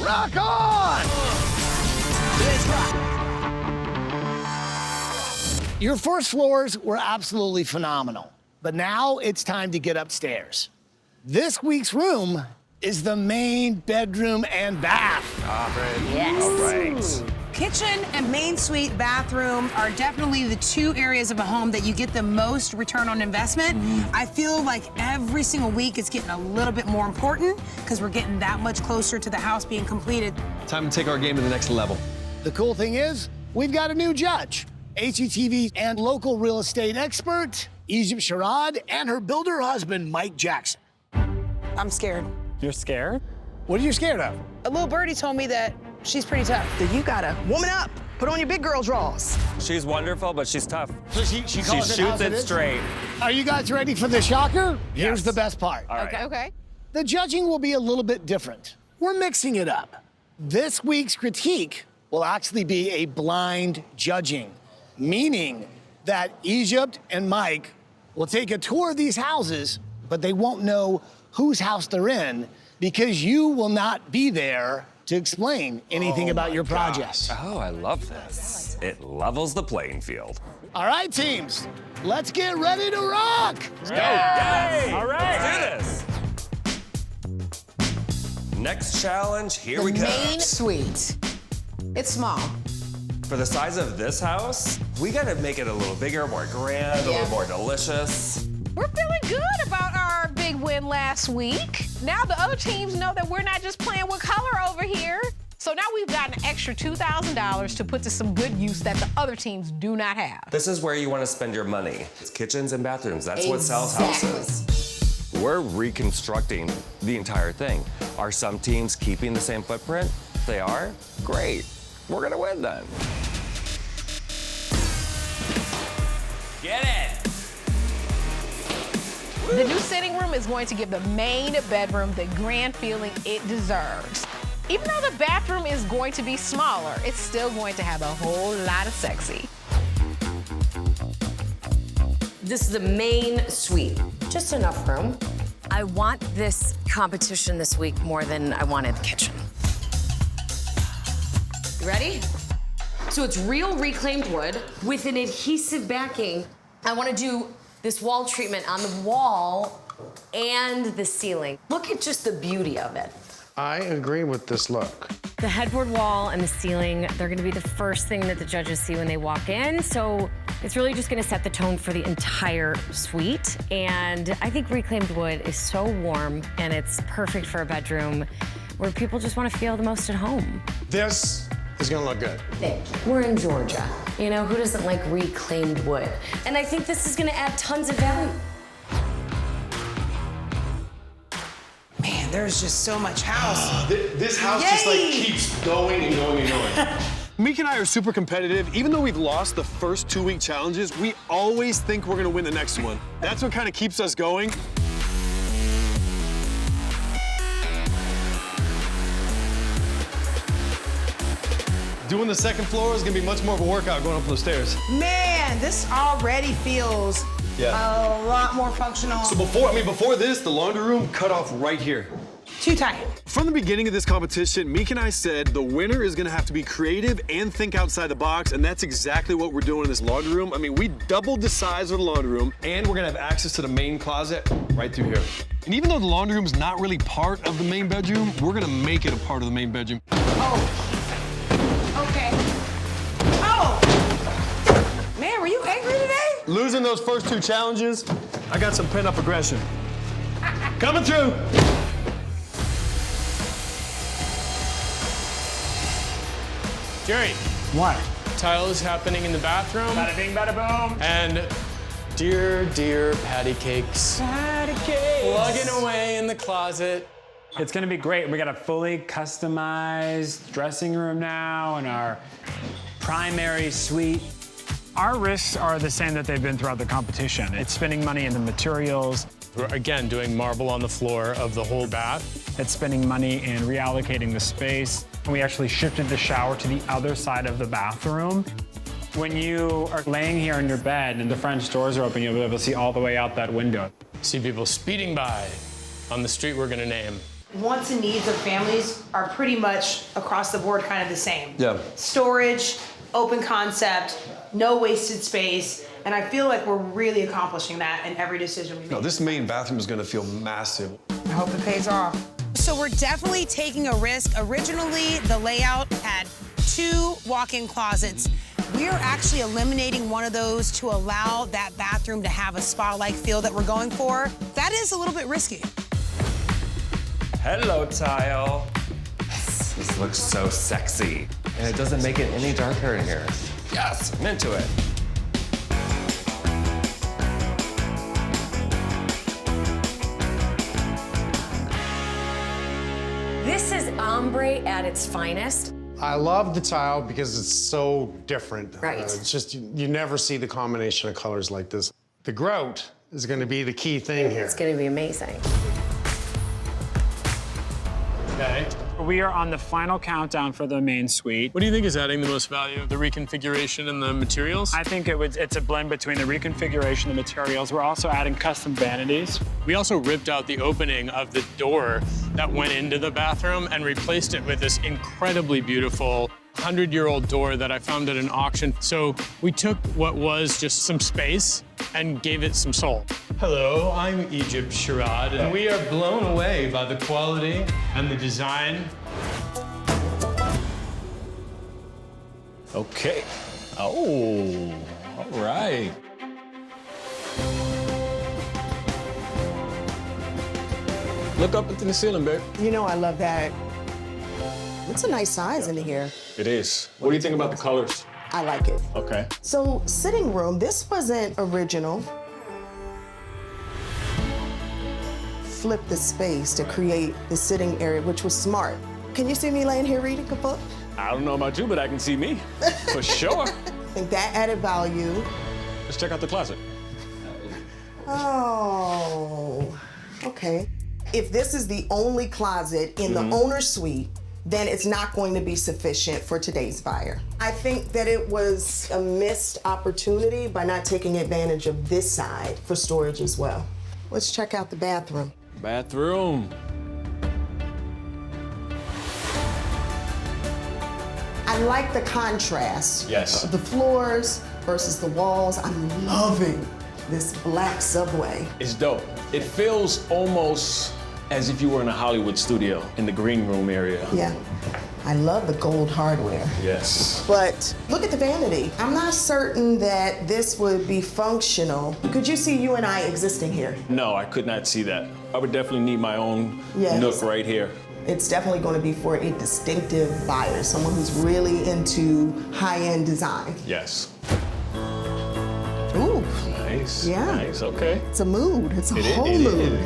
Rock on! Let's rock. Your first floors were absolutely phenomenal, but now it's time to get upstairs. This week's room is the main bedroom and bath. Yes. All right. Kitchen and main suite bathroom are definitely the two areas of a home that you get the most return on investment. I feel like every single week it's getting a little bit more important because we're getting that much closer to the house being completed. Time to take our game to the next level. The cool thing is, we've got a new judge. HGTV and local real estate expert, Egypt Sherrod, and her builder husband, Mike Jackson. I'm scared. You're scared? What are you scared of? A little birdie told me that she's pretty tough. Then you gotta woman up. Put on your big girl drawers. She's wonderful, but she's tough. So she She calls shoots how it is? straight. Are you guys ready for the shocker? Here's the best part. All right. Okay. The judging will be a little bit different. We're mixing it up. This week's critique will actually be a blind judging, meaning that Egypt and Mike will take a tour of these houses, but they won't know whose house they're in because you will not be there to explain anything about your project. Oh, I love this. It levels the playing field. All right, teams, let's get ready to rock. Let's go. Yes. All right. Let's do this. Next challenge, here we go. Main suite. It's small. For the size of this house, we gotta make it a little bigger, more grand, a little more delicious. We're feeling good about our big win last week. Now the other teams know that we're not just playing with color over here. So now we've got an extra $2,000 to put to some good use that the other teams do not have. This is where you wanna spend your money. It's kitchens and bathrooms. That's what sells houses. We're reconstructing the entire thing. Are some teams keeping the same footprint? If they are, great. We're gonna win then. Get it! The new sitting room is going to give the main bedroom the grand feeling it deserves. Even though the bathroom is going to be smaller, it's still going to have a whole lot of sexy. This is the main suite. Just enough room. I want this competition this week more than I wanted the kitchen. You ready? So it's real reclaimed wood with an adhesive backing. I want to do this wall treatment on the wall and the ceiling. Look at just the beauty of it. I agree with this look. The headboard wall and the ceiling, they're gonna be the first thing that the judges see when they walk in. So it's really just gonna set the tone for the entire suite. And I think reclaimed wood is so warm and it's perfect for a bedroom where people just wanna feel the most at home. This is gonna look good. We're in Georgia. You know, who doesn't like reclaimed wood? And I think this is gonna add tons of value. Man, there's just so much house. This house just like keeps going and going and going. Meek and I are super competitive. Even though we've lost the first 2-week challenges, we always think we're gonna win the next one. That's what kind of keeps us going. Doing the second floor is gonna be much more of a workout going up those stairs. Man, this already feels a lot more functional. So before this, the laundry room cut off right here. Too tight. From the beginning of this competition, Meek and I said the winner is gonna have to be creative and think outside the box, and that's exactly what we're doing in this laundry room. I mean, we doubled the size of the laundry room, and we're gonna have access to the main closet right through here. And even though the laundry room's not really part of the main bedroom, we're gonna make it a part of the main bedroom. Okay. Oh! Man, were you angry today? Losing those first 2 challenges, I got some pent-up aggression. Coming through! Jerry. What? Tile is happening in the bathroom. Bada bing, bada boom. And dear patty cakes. Patty cakes. Plugging away in the closet. It's gonna be great. We got a fully customized dressing room now and our primary suite. Our risks are the same that they've been throughout the competition. It's spending money in the materials. We're again doing marble on the floor of the whole bath. It's spending money in reallocating the space. We actually shifted the shower to the other side of the bathroom. When you are laying here in your bed and the French doors are open, you'll be able to see all the way out that window. See people speeding by on the street we're gonna name. Wants and needs of families are pretty much across the board kind of the same. Yeah. Storage, open concept, no wasted space, and I feel like we're really accomplishing that in every decision we make. No, this main bathroom is gonna feel massive. I hope it pays off. So we're definitely taking a risk. Originally, the layout had 2 walk-in closets. We're actually eliminating one of those to allow that bathroom to have a spa-like feel that we're going for. That is a little bit risky. Hello, tile. This looks so sexy. And it doesn't make it any darker in here. Yes, I'm into it. This is ombre at its finest. I love the tile because it's so different. Right. It's just, you never see the combination of colors like this. The grout is gonna be the key thing here. It's gonna be amazing. Okay. We are on the final countdown for the main suite. What do you think is adding the most value? The reconfiguration and the materials? I think it's a blend between the reconfiguration and the materials. We're also adding custom vanities. We also ripped out the opening of the door that went into the bathroom and replaced it with this incredibly beautiful 100-year-old door that I found at an auction. So we took what was just some space and gave it some soul. Hello, I'm Egypt Sherrod, and we are blown away by the quality And the design. Okay. Oh, all right. Look up into the ceiling, babe. You know I love that. It's a nice size into here. It is. What do you think about the colors? I like it. Okay. So, sitting room, this wasn't original. Flip the space to create the sitting area, which was smart. Can you see me laying here reading a book? I don't know about you, but I can see me, for sure. I think that added value. Let's check out the closet. Oh, okay. If this is the only closet in the owner's suite, then it's not going to be sufficient for today's buyer. I think that it was a missed opportunity by not taking advantage of this side for storage as well. Let's check out the bathroom. Bathroom. I like the contrast. Yes. The floors versus the walls. I'm loving this black subway. It's dope. It feels almost as if you were in a Hollywood studio in the green room area. Yeah. I love the gold hardware. Yes. But look at the vanity. I'm not certain that this would be functional. Could you see you and I existing here? No, I could not see that. I would definitely need my own nook right here. It's definitely going to be for a distinctive buyer, someone who's really into high-end design. Yes. Ooh. Nice. Yeah. Nice, okay. It's a mood. It's a It whole is. mood.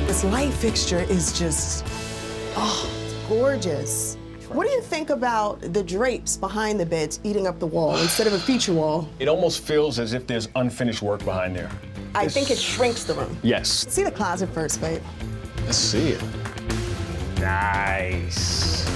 This light fixture is just, oh, it's gorgeous. What do you think about the drapes behind the beds eating up the wall instead of a feature wall? It almost feels as if there's unfinished work behind there. I think it shrinks the room. Yes. See the closet first, babe. Let's see it. Nice.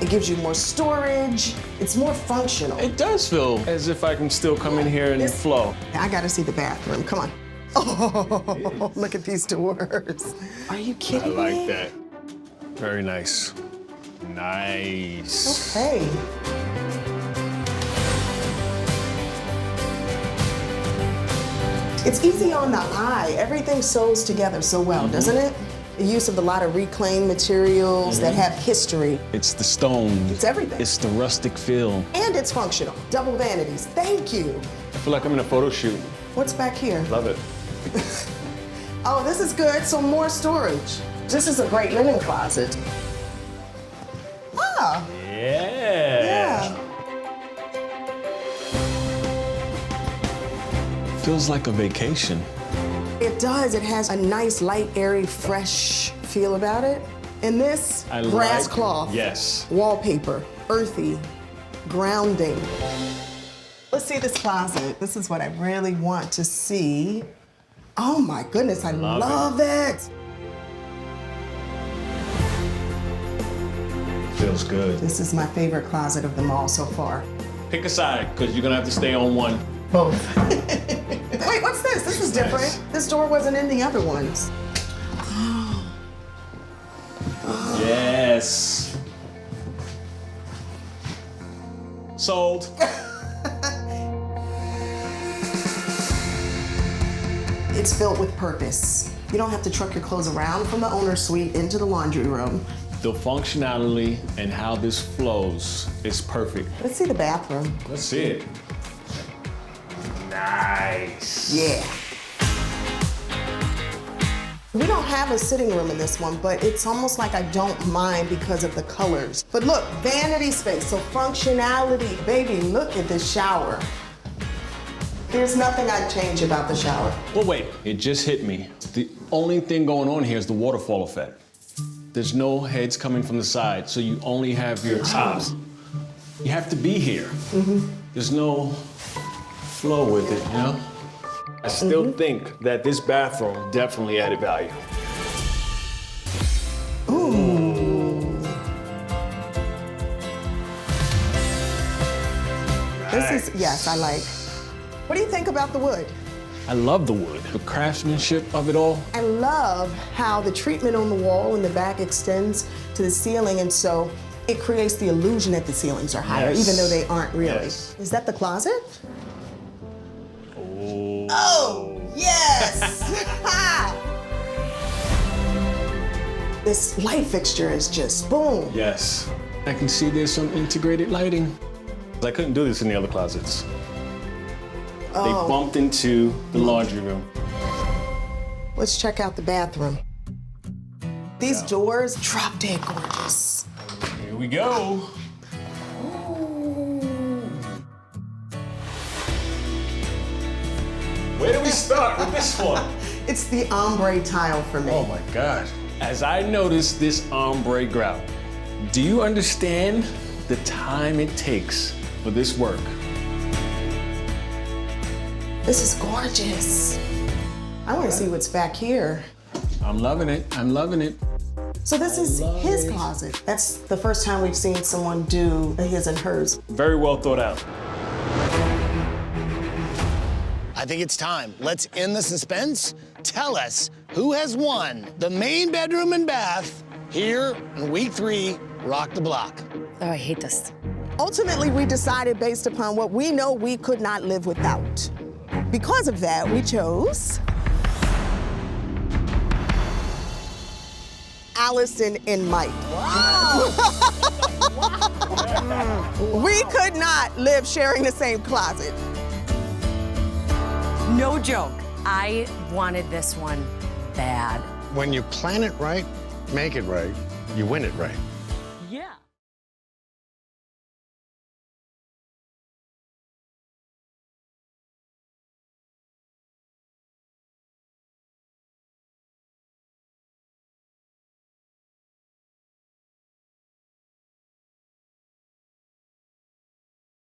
It gives you more storage. It's more functional. It does feel as if I can still come in here and flow. I gotta see the bathroom. Come on. Oh, look at these doors. Are you kidding me? I like that. Very nice. Nice. Okay. It's easy on the eye. Everything sews together so well, doesn't it? The use of a lot of reclaimed materials that have history. It's the stone. It's everything. It's the rustic feel. And it's functional. Double vanities. Thank you. I feel like I'm in a photo shoot. What's back here? Love it. Oh, this is good. So more storage. This is a great linen closet. Ah. Yeah. Feels like a vacation. It does. It has a nice, light, airy, fresh feel about it. And this grass cloth. Yes. Wallpaper, earthy, grounding. Let's see this closet. This is what I really want to see. Oh my goodness, I love it. feels good. This is my favorite closet of them all so far. Pick a side, because you're gonna have to stay on one. Both. Wait, what's this? This is different. Nice. This door wasn't in the other ones. Yes. Sold. It's filled with purpose. You don't have to truck your clothes around from the owner's suite into the laundry room. The functionality and how this flows is perfect. Let's see the bathroom. Let's see it. Nice. Yeah. We don't have a sitting room in this one, but it's almost like I don't mind because of the colors. But look, vanity space, so functionality. Baby, look at this shower. There's nothing I'd change about the shower. Well, wait, it just hit me. The only thing going on here is the waterfall effect. There's no heads coming from the side, so you only have your tops. You have to be here. There's no flow with it, you know? I still think that this bathroom definitely added value. Ooh. This is, yes, I like. What do you think about the wood? I love the wood, the craftsmanship of it all. I love how the treatment on the wall in the back extends to the ceiling, and so it creates the illusion that the ceilings are higher, Yes. even though they aren't really. Yes. Is that the closet? Oh, yes! This light fixture is just boom. Yes. I can see there's some integrated lighting. I couldn't do this in the other closets. They bumped into the laundry room. Let's check out the bathroom. These doors, drop dead gorgeous. Here we go. Where do we start with this one? It's the ombre tile for me. Oh my God. As I notice this ombre grout, do you understand the time it takes for this work? This is gorgeous. I want to see what's back here. I'm loving it. I'm loving it. So this is his closet. That's the first time we've seen someone do a his and hers. Very well thought out. I think it's time. Let's end the suspense. Tell us who has won the main bedroom and bath here in week 3, Rock the Block. Oh, I hate this. Ultimately, we decided based upon what we know we could not live without. Because of that, we chose Allison and Mike. We could not live sharing the same closet. No joke. I wanted this one bad. When you plan it right, make it right, you win it right.